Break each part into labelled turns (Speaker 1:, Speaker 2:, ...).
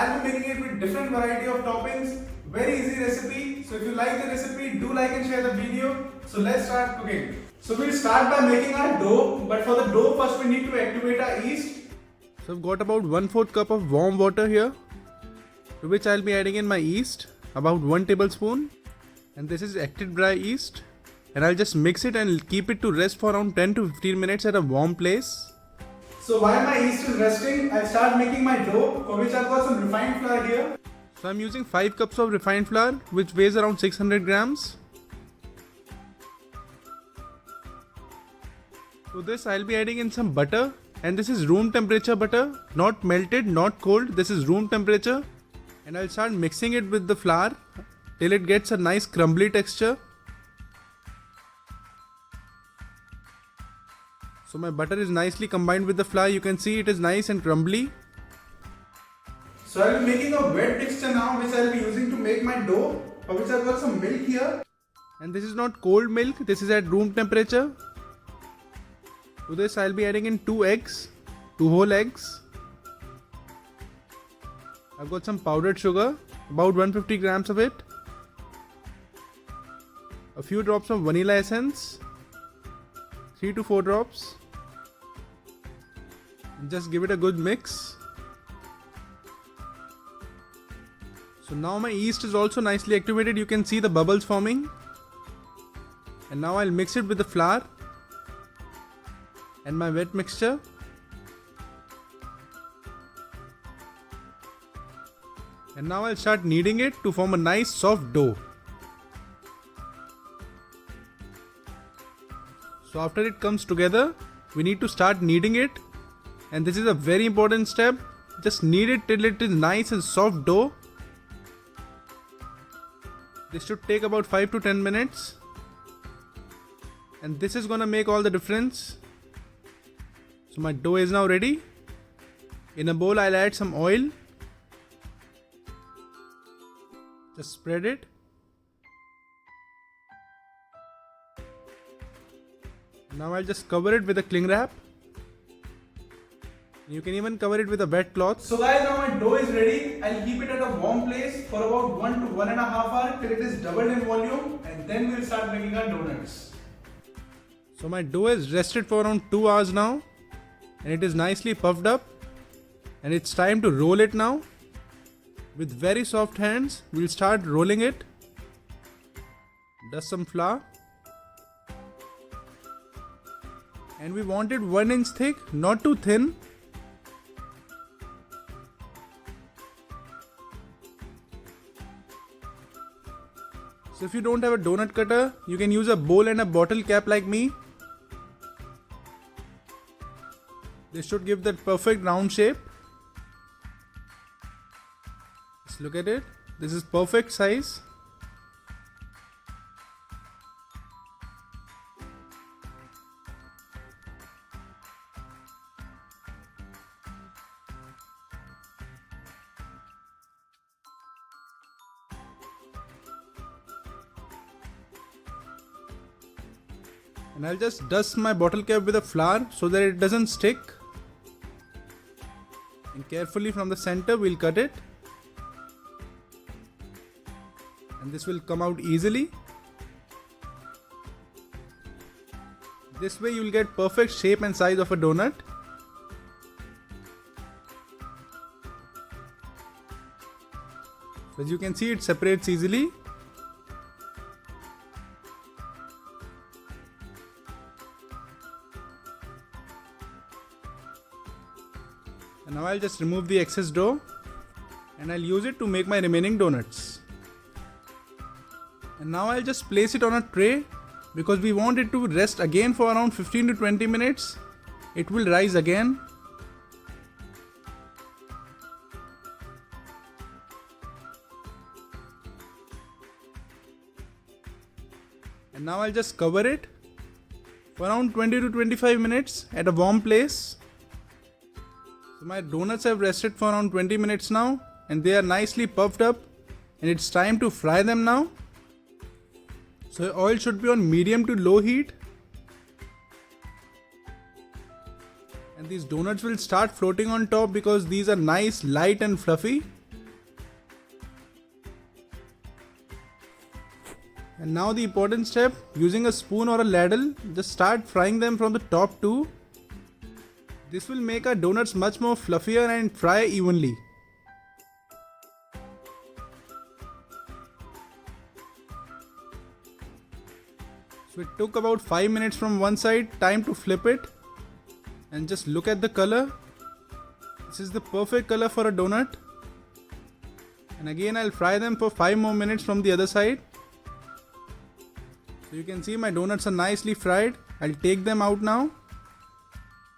Speaker 1: I'll be making it with different variety of toppings. Very easy recipe. So if you like the recipe, do like and share the video. So let's start cooking. So we'll start by making our dough. But for the dough, first we need to activate our yeast. So I've got about 1/4 cup of warm water here, to which I'll be adding in my yeast, about 1 tablespoon. And this is active dry yeast. And I'll just mix it and keep it to rest for around 10 to 15 minutes at a warm place. So while my yeast is resting, I'll start making my dough, for which I've got some refined flour here. So I'm using 5 cups of refined flour, which weighs around 600 grams. To this I'll be adding in some butter, and this is room temperature butter, not melted, not cold, this is room temperature. And I'll start mixing it with the flour till it gets a nice crumbly texture. So my butter is nicely combined with the flour. You can see it is nice and crumbly. So I'll be making a wet mixture now, which I'll be using to make my dough, for which I've got some milk here. And this is not cold milk, this is at room temperature. To this I'll be adding in 2 eggs, 2 whole eggs. I've got some powdered sugar, about 150 grams of it. A few drops of vanilla essence, 3 to 4 drops. Just give it a good mix. So now my yeast is also nicely activated. You can see the bubbles forming. And now I'll mix it with the flour and my wet mixture. And now I'll start kneading it to form a nice soft dough. So after it comes together, we need to start kneading it. And this is a very important step. Just knead it till it is nice and soft dough. This should take about 5 to 10 minutes. And this is gonna make all the difference. So my dough is now ready. In a bowl I'll add some oil. Just spread it. Now I'll just cover it with a cling wrap. You can even cover it with a wet cloth. So guys, now my dough is ready. I'll keep it at a warm place for about 1 to 1.5 hours till it is doubled in volume, and then we'll start making our donuts. So my dough is rested for around 2 hours now, and it is nicely puffed up, and it's time to roll it now. With very soft hands, we'll start rolling it. Dust some flour. And we want it 1 inch thick, not too thin. So if you don't have a donut cutter, you can use a bowl and a bottle cap like me. This should give that perfect round shape. Just look at it. This is perfect size. And I'll just dust my bottle cap with a flour so that it doesn't stick. And carefully from the center we'll cut it. And this will come out easily. This way you'll get perfect shape and size of a donut. As you can see, it separates easily. And now I'll just remove the excess dough, and I'll use it to make my remaining donuts. And now I'll just place it on a tray, because we want it to rest again for around 15 to 20 minutes. It will rise again. And now I'll just cover it for around 20 to 25 minutes at a warm place. So my donuts have rested for around 20 minutes now, and they are nicely puffed up, and it's time to fry them now. So oil should be on medium to low heat. And these donuts will start floating on top because these are nice, light and fluffy. And now the important step, using a spoon or a ladle, just start frying them from the top too. This will make our donuts much more fluffier and fry evenly. So it took about 5 minutes from one side, time to flip it. And just look at the color. This is the perfect color for a donut. And again I'll fry them for 5 more minutes from the other side. So you can see my donuts are nicely fried. I'll take them out now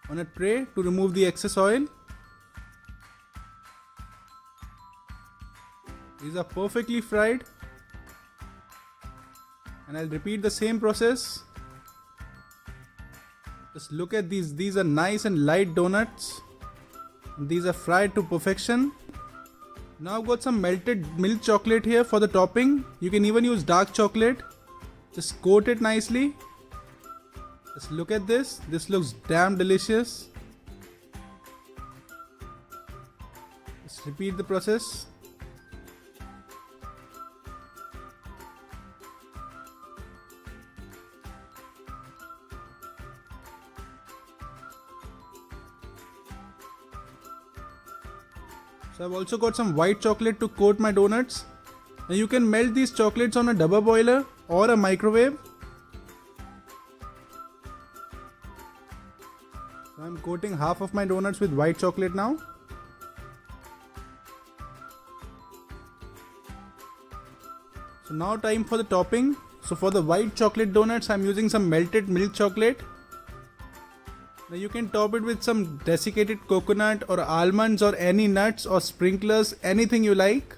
Speaker 1: on a tray to remove the excess oil. These are perfectly fried. And I'll repeat the same process. Just look at these are nice and light donuts. These are fried to perfection. Now I've got some melted milk chocolate here for the topping. You can even use dark chocolate. Just coat it nicely. Just look at this. This looks damn delicious. Just repeat the process. So I've also got some white chocolate to coat my donuts. Now you can melt these chocolates on a double boiler or a microwave. So I'm coating half of my donuts with white chocolate now. So now time for the topping. So for the white chocolate donuts, I'm using some melted milk chocolate. Now you can top it with some desiccated coconut or almonds or any nuts or sprinklers, anything you like.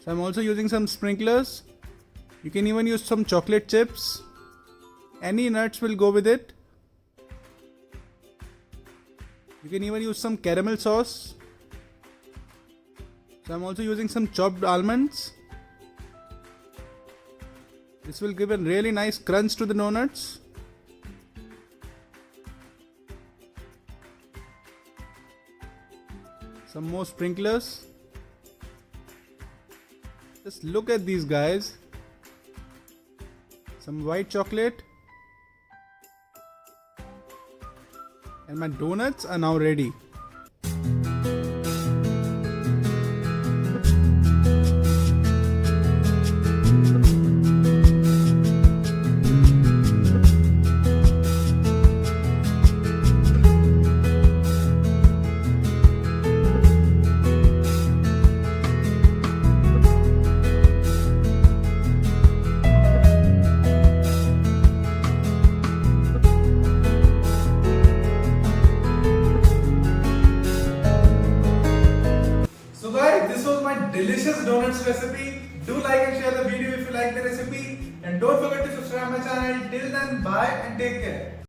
Speaker 1: So I'm also using some sprinklers. You can even use some chocolate chips. Any nuts will go with it. You can even use some caramel sauce. So I'm also using some chopped almonds. This will give a really nice crunch to the donuts. Some more sprinklers. Just look at these guys. Some white chocolate. And my donuts are now ready. This was my delicious donuts recipe. Do like and share the video if you like the recipe. And don't forget to subscribe my channel. Till then, bye and take care.